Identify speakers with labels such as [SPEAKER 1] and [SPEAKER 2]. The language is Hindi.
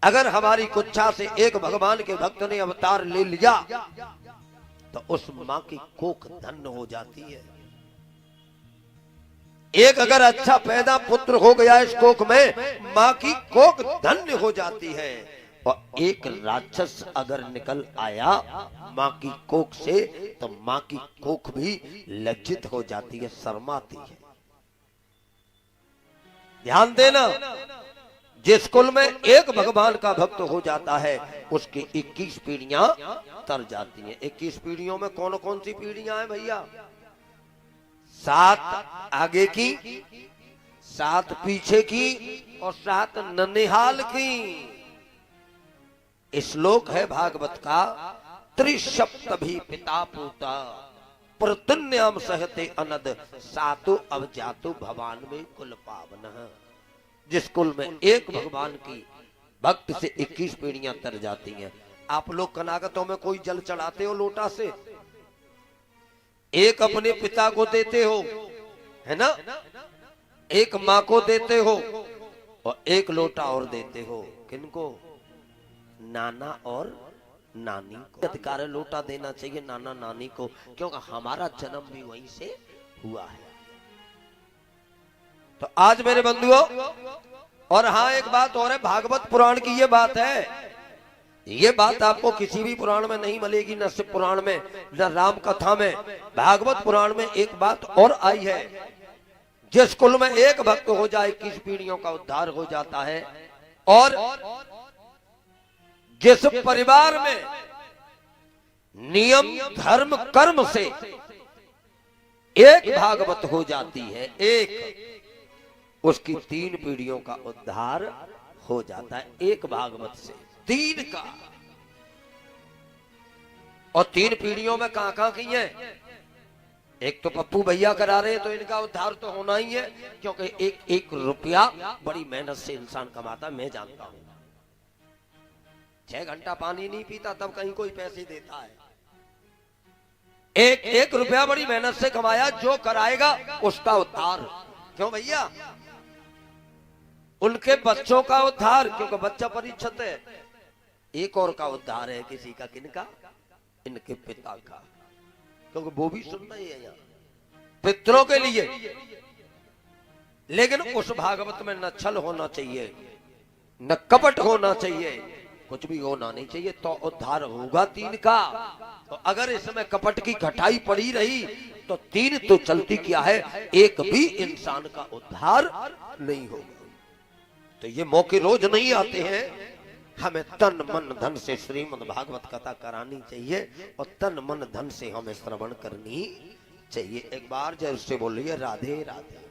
[SPEAKER 1] अगर हमारी कुच्छा से एक भगवान के भक्त ने अवतार ले लिया तो उस मां की कोख धन्य हो जाती है। एक अगर अच्छा पैदा पुत्र हो गया इस कोख में, मां की कोख धन्य हो जाती है। और एक राक्षस अगर निकल आया मां की कोख से तो मां की कोख भी लज्जित हो जाती है, शर्माती है। ध्यान देना, जिस कुल में एक भगवान का भक्त हो जाता है उसकी 21 पीढ़ियां तर जाती हैं। 21 पीढ़ियों में कौन कौन सी पीढ़ियां हैं भैया? 7 आगे की, 7 पीछे की और 7 ननिहाल की। श्लोक है भागवत का, त्रिसप्तभी पिता पूता प्रतन्याम सहते अनद सातो अब जातो भवान में कुल पावन। जिस कुल में एक भगवान की भक्त से 21 पीढ़ियां तर जाती हैं। आप लोग कनागतों में कोई जल चढ़ाते हो लोटा से, एक अपने पिता को देते हो, है ना, एक माँ को देते हो और एक लोटा और देते हो। किनको? नाना और नानी को। अधिकार है लोटा देना चाहिए नाना नानी को, क्योंकि हमारा जन्म भी वहीं से हुआ है। तो आज मेरे बंधुओं, और हाँ एक बात और है, भागवत पुराण की ये बात है, ये बात आपको किसी भी पुराण में नहीं मिलेगी, न शिव पुराण में न राम कथा में। भागवत पुराण में एक बात और आई है, जिस कुल में एक भक्त हो जाए 21 पीढ़ियों का उद्धार हो जाता है। और जिस परिवार में नियम धर्म कर्म से एक भागवत हो जाती है, एक, उसकी 3 पीढ़ियों का उद्धार हो जाता है। एक भागवत से 3 का। और 3 पीढ़ियों में कहां की है? एक तो पप्पू भैया करा रहे हैं तो इनका उद्धार तो होना ही है, क्योंकि एक एक रुपया बड़ी मेहनत से इंसान कमाता, मैं जानता हूं। 6 घंटा पानी नहीं पीता तब कहीं कोई पैसे देता है। एक एक रुपया बड़ी मेहनत से कमाया, जो कराएगा उसका उद्धार। क्यों भैया? उनके बच्चों का उद्धार, क्योंकि बच्चा परीक्षित है। एक और का उद्धार है, किसी का, किनका? इनके पिता का, क्योंकि वो भी सुन रहे हैं यहाँ पितरों के लिए। लेकिन उस भागवत में न छल होना चाहिए, न कपट होना चाहिए, कुछ भी होना नहीं चाहिए, तो उद्धार होगा 3 का। तो अगर इसमें कपट की घटाई पड़ी रही तो 3 तो चलती क्या है, एक भी इंसान का उद्धार नहीं होगा। तो ये मौके रोज नहीं आते हैं। हमें तन मन धन से श्रीमद् भागवत कथा करानी चाहिए और तन मन धन से हमें श्रवण करनी चाहिए। एक बार जय से बोलिए राधे राधे।